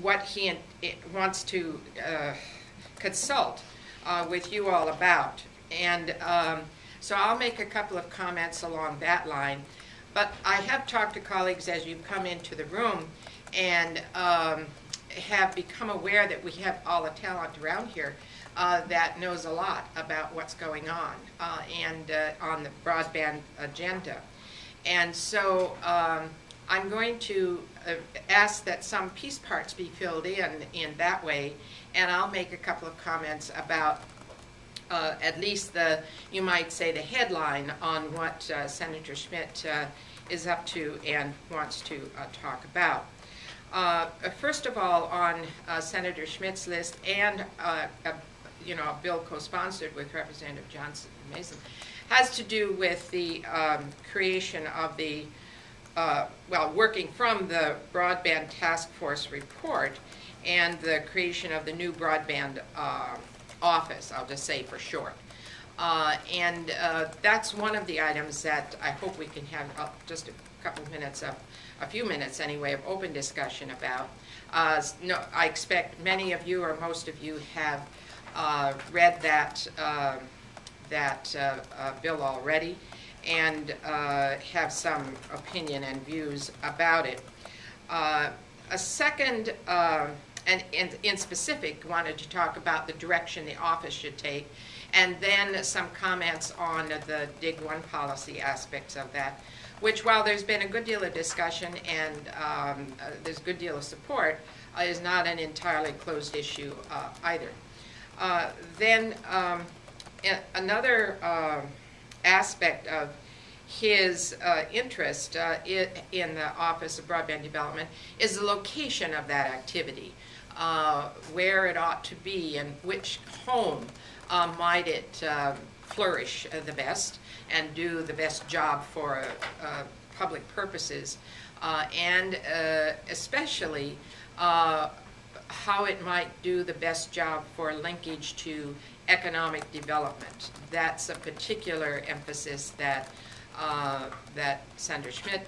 what he wants to consult with you all about. And so I'll make a couple of comments along that line. But I have talked to colleagues as you've come into the room and have become aware that we have all the talent around here that knows a lot about what's going on and on the broadband agenda. And so I'm going to ask that some piece parts be filled in that way, and I'll make a couple of comments about at least you might say, the headline on what Senator Schmidt is up to and wants to talk about. First of all, on Senator Schmidt's list and a bill co-sponsored with Representative Johnson and Mason, has to do with the creation of the, working from the Broadband Task Force report and the creation of the new broadband office, I'll just say for short. And that's one of the items that I hope we can have just a couple of minutes of, a few minutes anyway, of open discussion about. No, I expect many of you or most of you have read that bill already and have some opinion and views about it. A second, and in specific, wanted to talk about the direction the office should take, and then some comments on the Dig 1 policy aspects of that, which, while there's been a good deal of discussion and there's a good deal of support, is not an entirely closed issue either. Then another aspect of his interest in the Office of Broadband Development is the location of that activity, where it ought to be and which home might it flourish the best and do the best job for public purposes, and especially how it might do the best job for linkage to economic development. That's a particular emphasis that that Senator Schmidt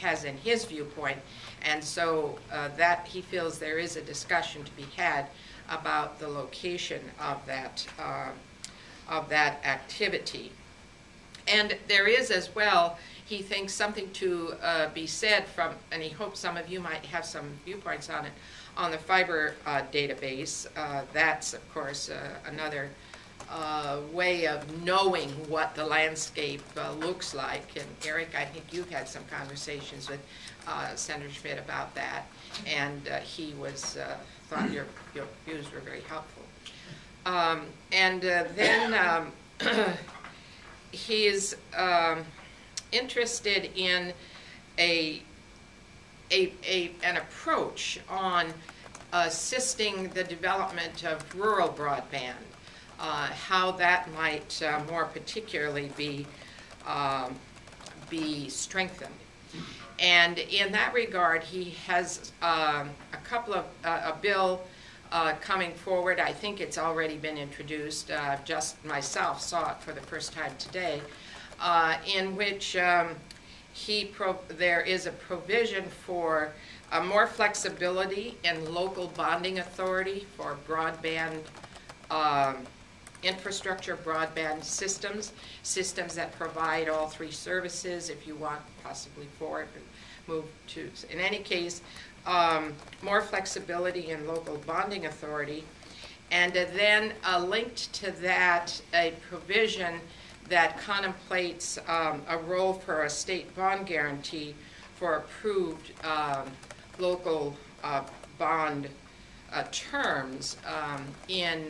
has in his viewpoint, and so that he feels there is a discussion to be had about the location of that activity. And there is as well, he thinks, something to be said from, and he hopes some of you might have some viewpoints on it, on the fiber database. That's, of course, another way of knowing what the landscape looks like. And Eric, I think you've had some conversations with Senator Schmidt about that, and he was thought your views were very helpful. And then he's interested in an approach on assisting the development of rural broadband, how that might more particularly be strengthened. And in that regard, he has a couple of a bill coming forward. I think it's already been introduced. Just myself saw it for the first time today, in which there is a provision for more flexibility in local bonding authority for broadband infrastructure, broadband systems that provide all three services, if you want possibly four, move to. In any case, more flexibility in local bonding authority, and then linked to that a provision that contemplates a role for a state bond guarantee for approved local bond terms in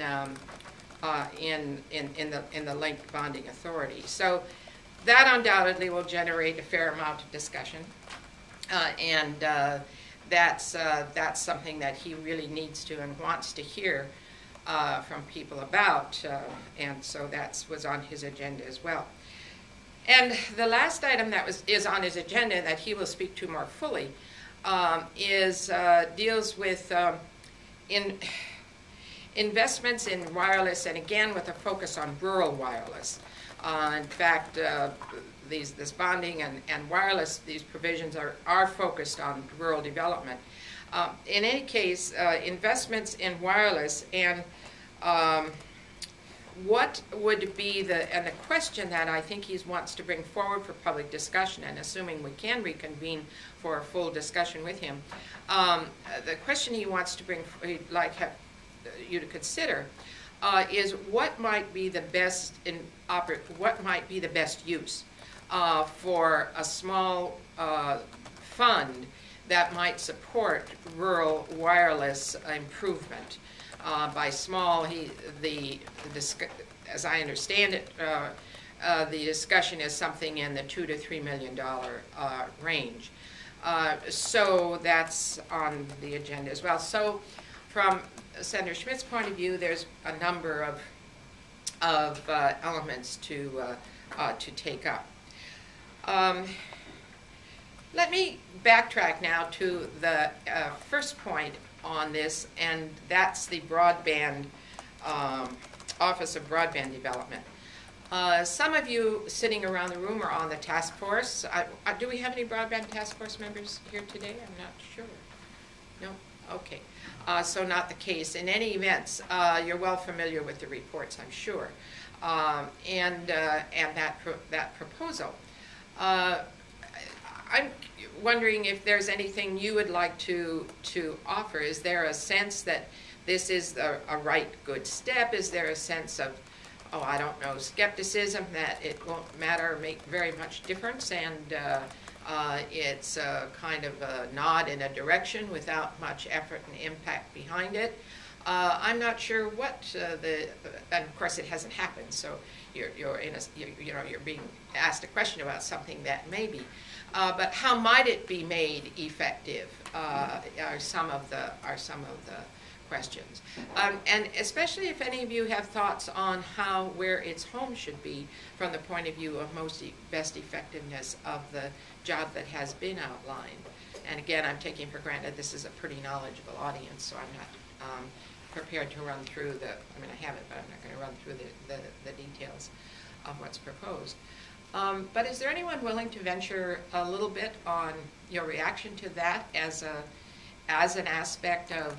the linked bonding authority. So that undoubtedly will generate a fair amount of discussion, and that's something that he really needs to and wants to hear from people about, and so that was on his agenda as well. And the last item that is on his agenda that he will speak to more fully deals with investments in wireless, and again with a focus on rural wireless. In fact, this bonding and wireless, these provisions are focused on rural development. In any case, investments in wireless and what would be and the question that I think he wants to bring forward for public discussion, and assuming we can reconvene for a full discussion with him, the question he wants to bring, he'd like you to consider, is what might be the best use for a small fund that might support rural wireless improvement. By small, as I understand it, the discussion is something in the $2 to $3 million range. So that's on the agenda as well. So from Senator Schmidt's point of view, there's a number of elements to take up. Let me backtrack now to the first point on this, and that's the Broadband, Office of Broadband Development. Some of you sitting around the room are on the task force. Do we have any Broadband task force members here today? I'm not sure. No? Okay. So not the case. In any event, you're well familiar with the reports, I'm sure, and that proposal. I'm wondering if there's anything you would like to offer. Is there a sense that this is a right good step? Is there a sense of, oh, I don't know, skepticism that it won't matter or make very much difference, and it's a kind of a nod in a direction without much effort and impact behind it? I'm not sure what and of course it hasn't happened, so you're being asked a question about something that may be. But how might it be made effective? Are some of the questions, and especially if any of you have thoughts on where its home should be from the point of view of best effectiveness of the job that has been outlined. And again, I'm taking for granted this is a pretty knowledgeable audience, so I'm not prepared to run through I have it, but I'm not going to run through the details of what's proposed. But is there anyone willing to venture a little bit on your reaction to that as an aspect of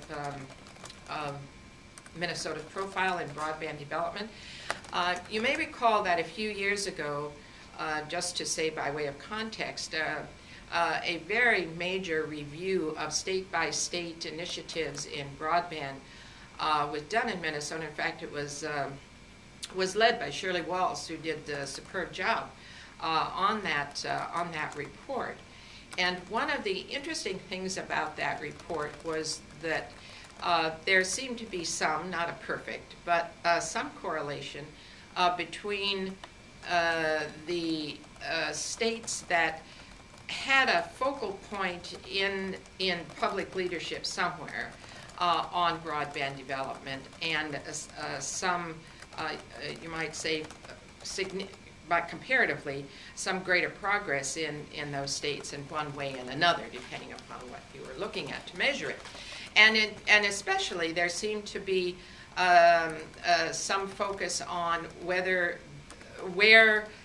Minnesota's profile in broadband development? You may recall that a few years ago, just to say by way of context, a very major review of state-by-state initiatives in broadband was done in Minnesota. In fact, it was led by Shirley Walls, who did a superb job on that report. And one of the interesting things about that report was that there seemed to be some, not a perfect, but some correlation between the states that had a focal point in public leadership somewhere on broadband development, and some, you might say, but comparatively, some greater progress in those states in one way and another, depending upon what you were looking at to measure it. And especially, there seemed to be some focus on where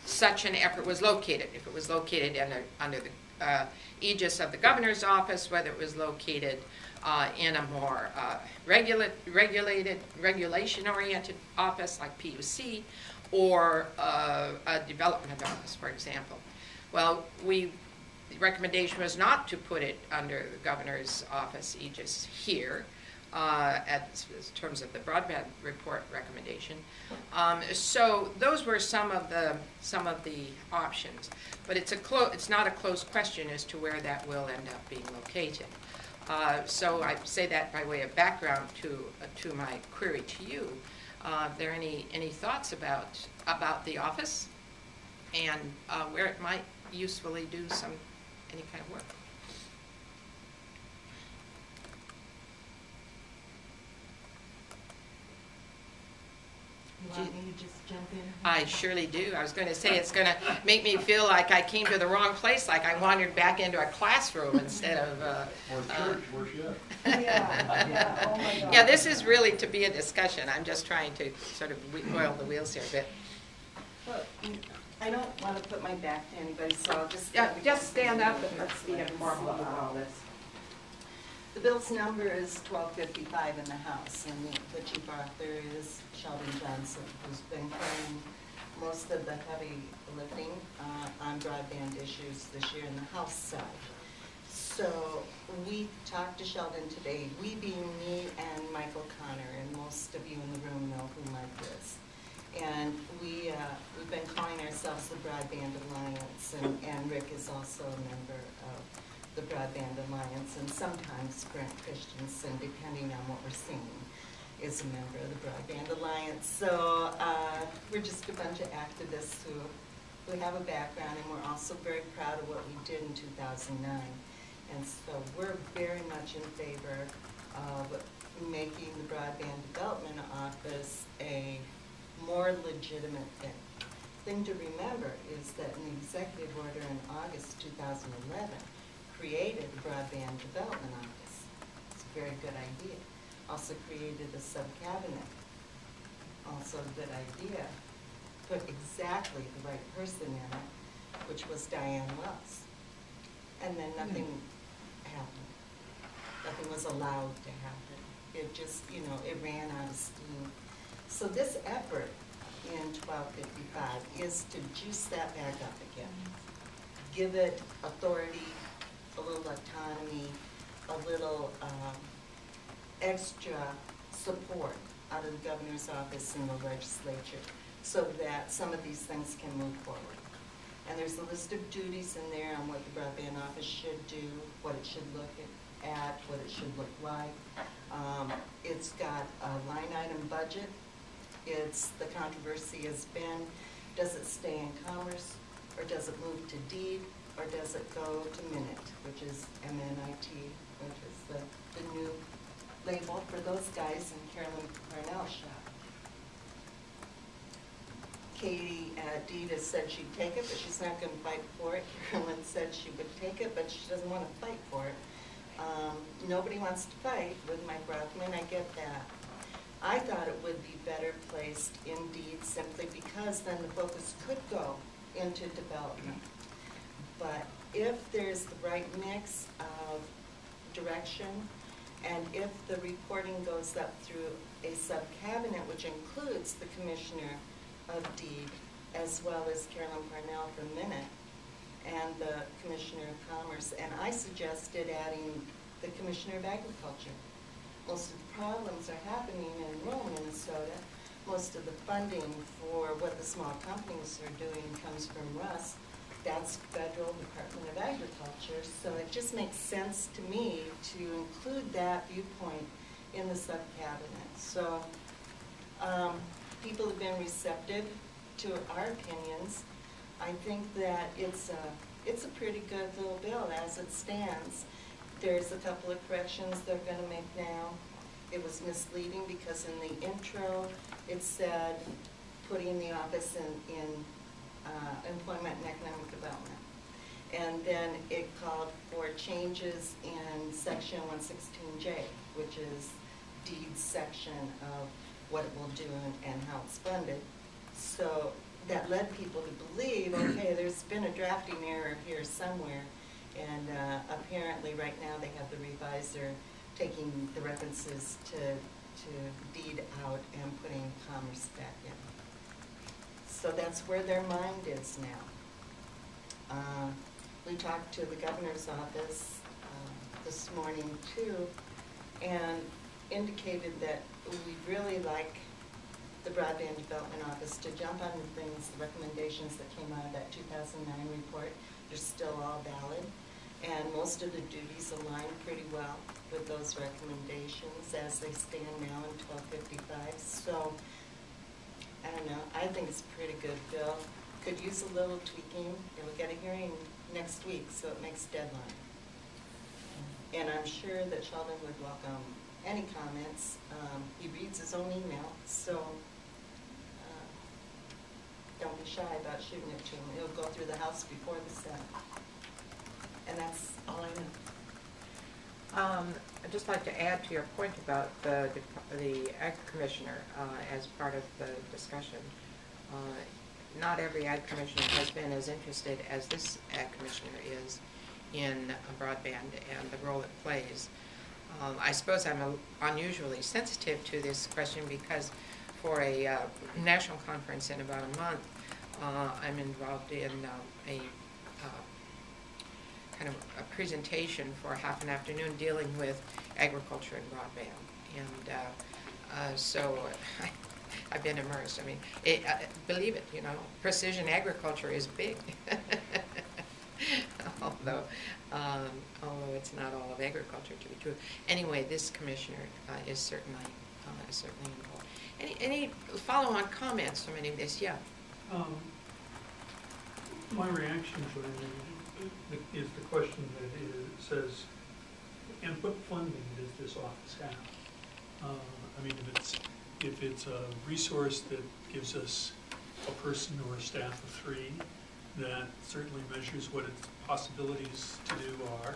such an effort was located. If it was located under the aegis of the governor's office, whether it was located in a more regulation-oriented office like PUC, or a development office, for example. Well, the recommendation was not to put it under the governor's office aegis here, in terms of the broadband report recommendation. So those were some of the options, but it's not a closed question as to where that will end up being located. So I say that by way of background to my query to you. Are there any thoughts about the office and where it might usefully do any kind of work? You want me to just jump in? I surely do. I was going to say it's going to make me feel like I came to the wrong place, like I wandered back into a classroom instead of... or church, where's she at? Yeah, oh my God. Yeah, this is really to be a discussion. I'm just trying to sort of oil the wheels here a bit. Well, I don't want to put my back to anybody, so I'll just... Yeah, just stand up and let's be informal about all this. The bill's number is $12.55 in the House, and the chief author is Sheldon Johnson, who's been carrying most of the heavy lifting on broadband issues this year in the House side. So we talked to Sheldon today, we being me and Michael Connor, and most of you in the room know who Mike is. And we've been calling ourselves the Broadband Alliance, and Rick is also a member of the Broadband Alliance, and sometimes Brent Christensen, depending on what we're seeing, is a member of the Broadband Alliance. So we're just a bunch of activists who have a background, and we're also very proud of what we did in 2009. And so we're very much in favor of making the Broadband Development Office a more legitimate thing. Thing to remember is that an executive order in August 2011 created the Broadband Development Office. It's a very good idea. Also created a sub-cabinet. Also a good idea. Put exactly the right person in it, which was Diane Wells. And then nothing happened. Nothing was allowed to happen. It just, it ran out of steam. So this effort in 1255 is to juice that back up again. Give it authority, a little autonomy, a little extra support out of the governor's office and the legislature so that some of these things can move forward. And there's a list of duties in there on what the broadband office should do, what it should look at, what it should look like. It's got a line item budget. The controversy has been, does it stay in commerce, or does it move to deed, or does it go to minute, which is MNIT, which is the new label for those guys in Carolyn Parnell's shop. Katie Dita said she'd take it, but she's not going to fight for it. Carolyn said she would take it, but she doesn't want to fight for it. Nobody wants to fight with Mike Rothman, I get that. I thought it would be better placed in deed simply because then the focus could go into development. But if there's the right mix of direction, and if the reporting goes up through a sub-cabinet, which includes the Commissioner of Deed, as well as Carolyn Parnell for Minute, and the Commissioner of Commerce, and I suggested adding the Commissioner of Agriculture. Most of the problems are happening in rural Minnesota. Most of the funding for what the small companies are doing comes from Russ. That's Federal Department of Agriculture. So it just makes sense to me to include that viewpoint in the sub-cabinet. So people have been receptive to our opinions. I think that it's a pretty good little bill as it stands. There's a couple of corrections they're going to make now. It was misleading because in the intro it said putting the office in employment and economic development. And then it called for changes in section 116J, which is deed section of what it will do and how it's funded. So that led people to believe, okay, there's been a drafting error here somewhere. And apparently right now they have the revisor taking the references to deed out and putting commerce back in. So that's where their mind is now. We talked to the governor's office this morning too, and indicated that we'd really like the Broadband Development Office to jump on the things, the recommendations that came out of that 2009 report. They're still all valid, and most of the duties align pretty well with those recommendations as they stand now in 1255. So, I don't know, I think it's a pretty good bill. Could use a little tweaking. It'll get a hearing next week, so it makes deadline. And I'm sure that Sheldon would welcome any comments. He reads his own email, so don't be shy about shooting it to him. It'll go through the House before the Senate. And that's all I know. I'd just like to add to your point about the Ag Commissioner as part of the discussion. Not every Ag Commissioner has been as interested as this Ag Commissioner is in broadband and the role it plays. I suppose I'm unusually sensitive to this question because for a national conference in about a month, I'm involved in a kind of a presentation for half an afternoon dealing with agriculture and broadband. And so I've been immersed. I mean, believe it, you know, precision agriculture is big. although it's not all of agriculture to be true. Anyway, this commissioner is certainly involved. Any follow-on comments from any of this? Yeah. My reaction to it is the question that says, and what funding does this office have? I mean, if it's a resource that gives us a person or a staff of 3, that certainly measures what its possibilities to do are.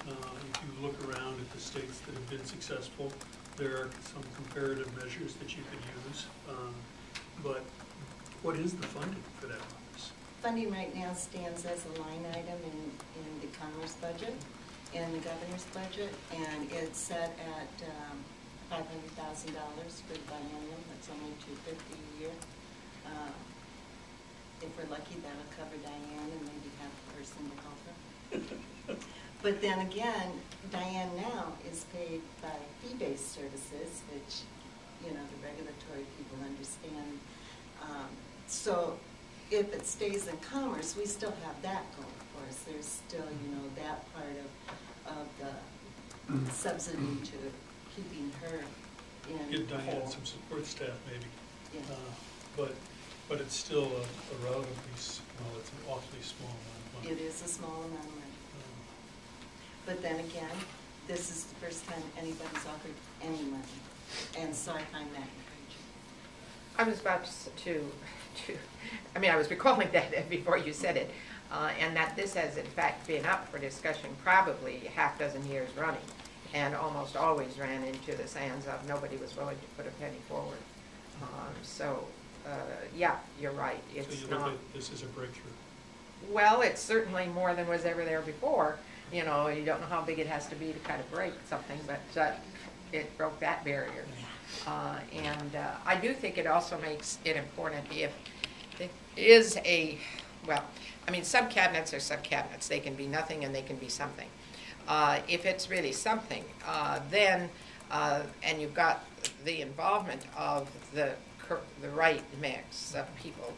If you look around at the states that have been successful, there are some comparative measures that you could use. But what is the funding for that office? Funding right now stands as a line item in the Commerce budget, in the governor's budget, and it's set at $500,000 for the biennium. That's only $250 a year. If we're lucky, that'll cover Diane and maybe half a person to help her. But then again, Diane now is paid by fee-based services, which, you know, the regulatory people understand. So if it stays in Commerce, we still have that going for us. There's still, you know, that part of the subsidy to keeping her in. Give Diane some support staff, maybe. Yeah. But it's still a relatively, well, it's an awfully small amount of money. It is a small amount of money. But then again, this is the first time anybody's offered any money, and so I find that encouraging. I was about I mean, I was recalling that before you said it, and that this has in fact been up for discussion probably half dozen years running, and almost always ran into the sands of nobody was willing to put a penny forward. Yeah, you're right. It's so you look not. at this as a breakthrough. Well, it's certainly more than was ever there before. You know, you don't know how big it has to be to kind of break something, but it broke that barrier. And I do think it also makes it important if it is well, I mean, sub-cabinets are sub-cabinets. They can be nothing and they can be something. If it's really something, then, and you've got the involvement of the right mix of people,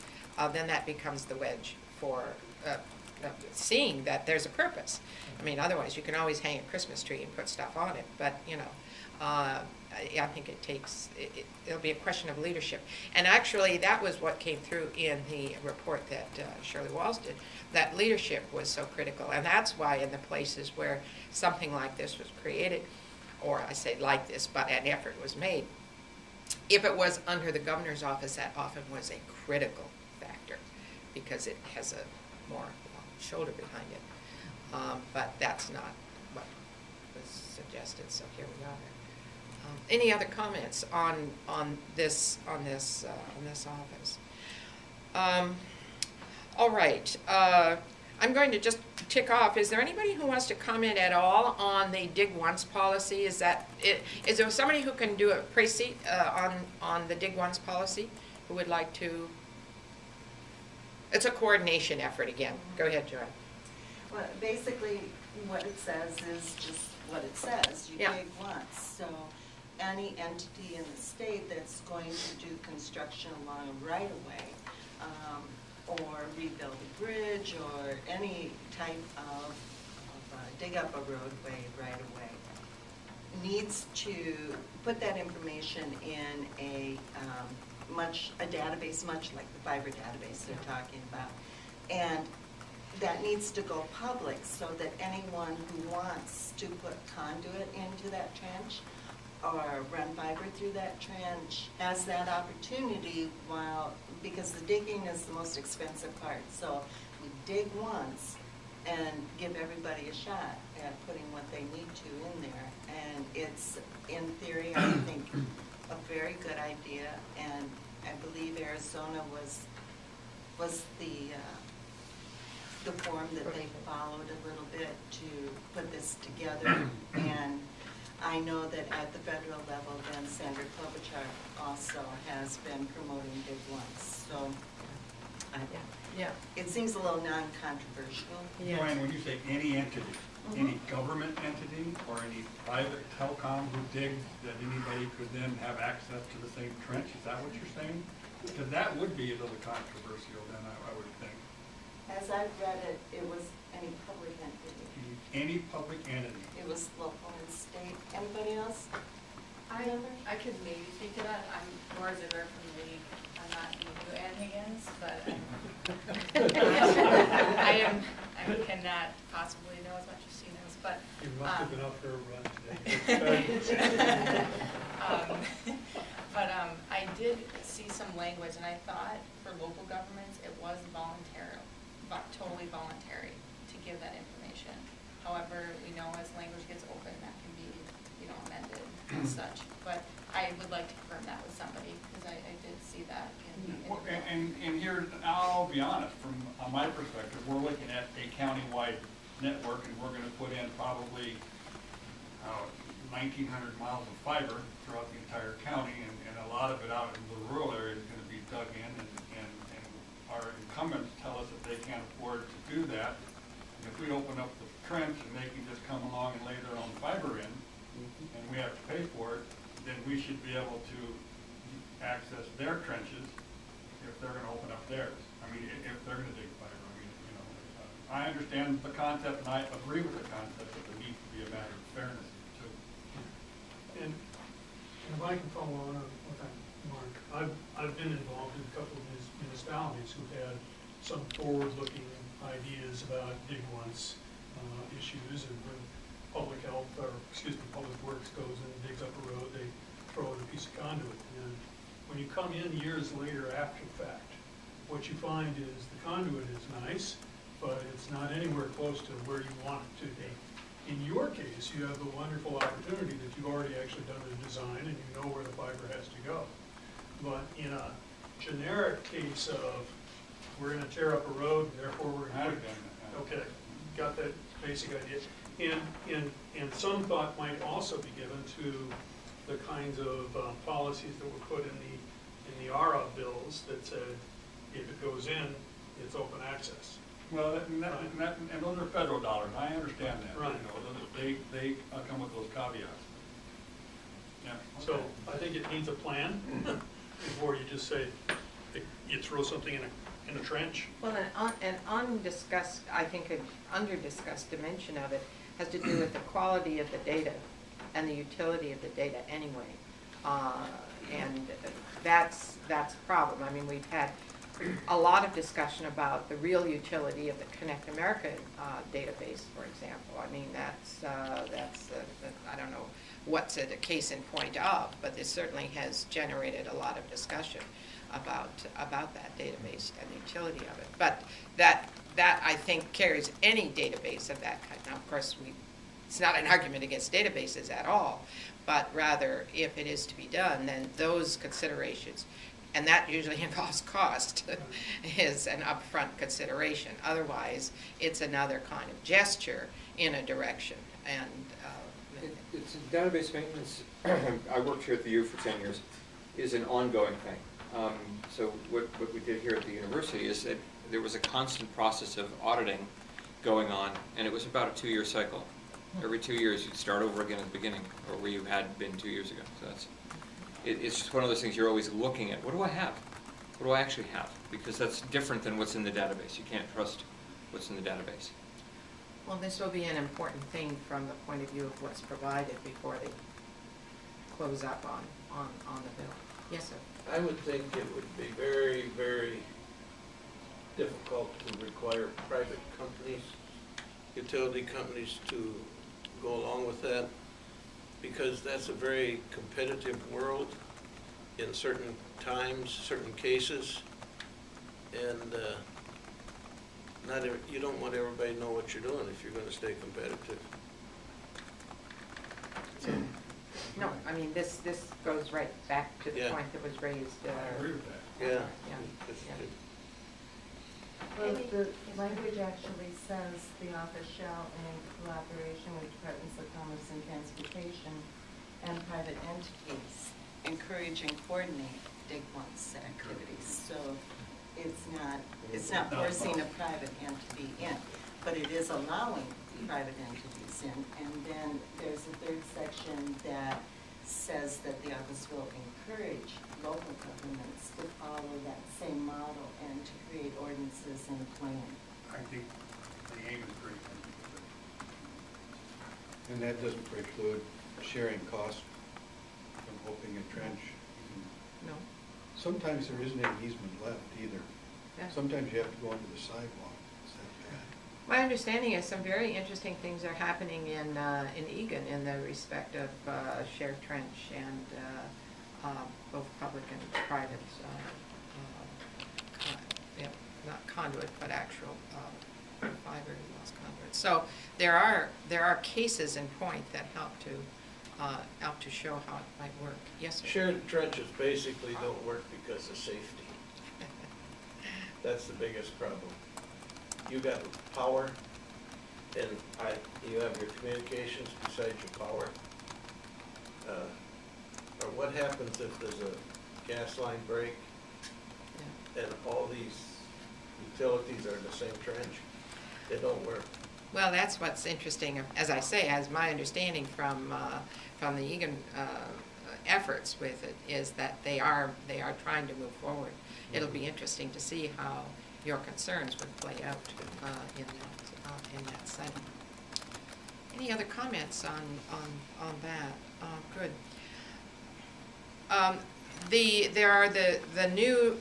then that becomes the wedge for seeing that there's a purpose. I mean, otherwise you can always hang a Christmas tree and put stuff on it, but you know, I think it'll be a question of leadership. And actually that was what came through in the report that Shirley Walls did, that leadership was so critical. And that's why in the places where something like this was created, or I say like this, but an effort was made, if it was under the governor's office, that often was a critical factor because it has a more shoulder behind it. But that's not what was suggested, so here we are. Any other comments on this office? All right. I'm going to just tick off. Is there anybody who wants to comment at all on the dig once policy? Is there somebody who can do a précis on the dig once policy who would like to? It's a coordination effort again. Go ahead, Joy. Well, basically, what it says is just what it says. You dig once. So any entity in the state that's going to do construction along a right-of-way or rebuild a bridge or any type of dig up a roadway right-of-way needs to put that information in a database, much like the fiber database they're talking about. And that needs to go public so that anyone who wants to put conduit into that trench or run fiber through that trench has that opportunity because the digging is the most expensive part. So we dig once and give everybody a shot at putting what they need to in there. And it's, in theory, I think, a very good idea. And I believe Arizona was the form that they followed a little bit to put this together. And I know that at the federal level, then Sandra Klobuchar also has been promoting big ones, so Yeah. it seems a little non-controversial. Yeah. Joanne, when you say any entity, any government entity or any private telecom who digs, that anybody could then have access to the same trench, is that what you're saying? Because that would be a little controversial then, I would think. As I read it, it was any public entity. Any public entity. It was local and state. Anybody else? I could maybe speak to that. I'm more as a rep from the league. I'm not new Ann Higgins, but I cannot possibly know as much as she knows, but. You must have been up for a run today. I did see some language, and I thought for local governments, it was totally voluntary to give that information. However, we know as language gets open, that can be, amended and such. But I would like to confirm that with somebody, because I did see that in And here, I'll be honest, from my perspective, we're looking at a countywide network, and we're gonna put in probably 1,900 miles of fiber throughout the entire county, and a lot of it out in the rural area is gonna be dug in, and our incumbents tell us that they can't afford to do that. And if we open up the trench and they can just come along and lay their own fiber in, and we have to pay for it, then we should be able to access their trenches if they're gonna open up theirs. I mean, if they're gonna dig fiber, I mean, I understand the concept, and I agree with the concept, but there needs to be a matter of fairness too. And if I can follow on with that, Mark, I've been involved in a couple of municipalities who had some forward-looking ideas about big ones issues, and when public works goes and digs up a road, they throw in a piece of conduit. And when you come in years later after the fact, what you find is the conduit is nice, but it's not anywhere close to where you want it to be. In your case, you have the wonderful opportunity that you've already actually done the design and you know where the fiber has to go. But in a generic case of, we're gonna tear up a road, and therefore we're gonna okay, got that basic idea. And some thought might also be given to the kinds of policies that were put in the ARA bills that said, if it goes in, it's open access. Well, and those are federal dollars, I understand that. Right. They come with those caveats. Yeah. So I think it needs a plan before you just say, you throw something in a trench. Well, an undiscussed, I think an under-discussed dimension of it has to do with the quality of the data and the utility of the data anyway. And that's a problem. I mean, we've had a lot of discussion about the real utility of the Connect America database, for example. I mean, that's I don't know what's it a case in point of, but this certainly has generated a lot of discussion about that database and the utility of it. But that I think carries any database of that kind. Now, of course, it's not an argument against databases at all, but rather, if it is to be done, then those considerations, and that usually involves cost, is an upfront consideration. Otherwise, it's another kind of gesture in a direction. And it's database maintenance. I worked here at the U for 10 years. Is an ongoing thing. So what we did here at the university is that there was a constant process of auditing going on, and it was about a 2-year cycle. Every 2 years, you'd start over again at the beginning, or where you had been 2 years ago. So it's just one of those things you're always looking at. What do I have? What do I actually have? Because that's different than what's in the database. You can't trust what's in the database. well, this will be an important thing from the point of view of what's provided before they close up on the bill. Yes, sir. I would think it would be very, very difficult to require private companies, utility companies to go along with that, because that's a very competitive world in certain times, certain cases, and you don't want everybody to know what you're doing if you're going to stay competitive. No, I mean, this goes right back to the Yeah. point that was raised. I agree with that. Yeah. Yeah. Well, the language actually says the office shall, in collaboration with Departments of Commerce and Transportation and private entities, encourage and coordinate Dig Once activities. So it's not forcing a private entity in, but it is allowing private entities in. And then there's a third section that says that the office will encourage local governments to follow that same model and to create ordinances and plan. I think the aim is great. And that doesn't preclude sharing costs from opening a trench. No? Sometimes there isn't any easement left either. Yeah. Sometimes you have to go onto the sidewalk. It's that bad. My understanding is some very interesting things are happening in Egan in the respect of shared trench and both public and private, yeah, not conduit, but actual fiber lost conduit. So there are cases in point that help to show how it might work. Yes, sir? Shared trenches basically don't work because of safety. That's the biggest problem. You got power, and you have your communications besides your power. Or what happens if there's a gas line break Yeah. and all these utilities are in the same trench? They don't work. Well, that's what's interesting, as I say, as my understanding from the Egan efforts with it is that they are trying to move forward. It'll be interesting to see how your concerns would play out in that setting. Any other comments on that? Good. There are the new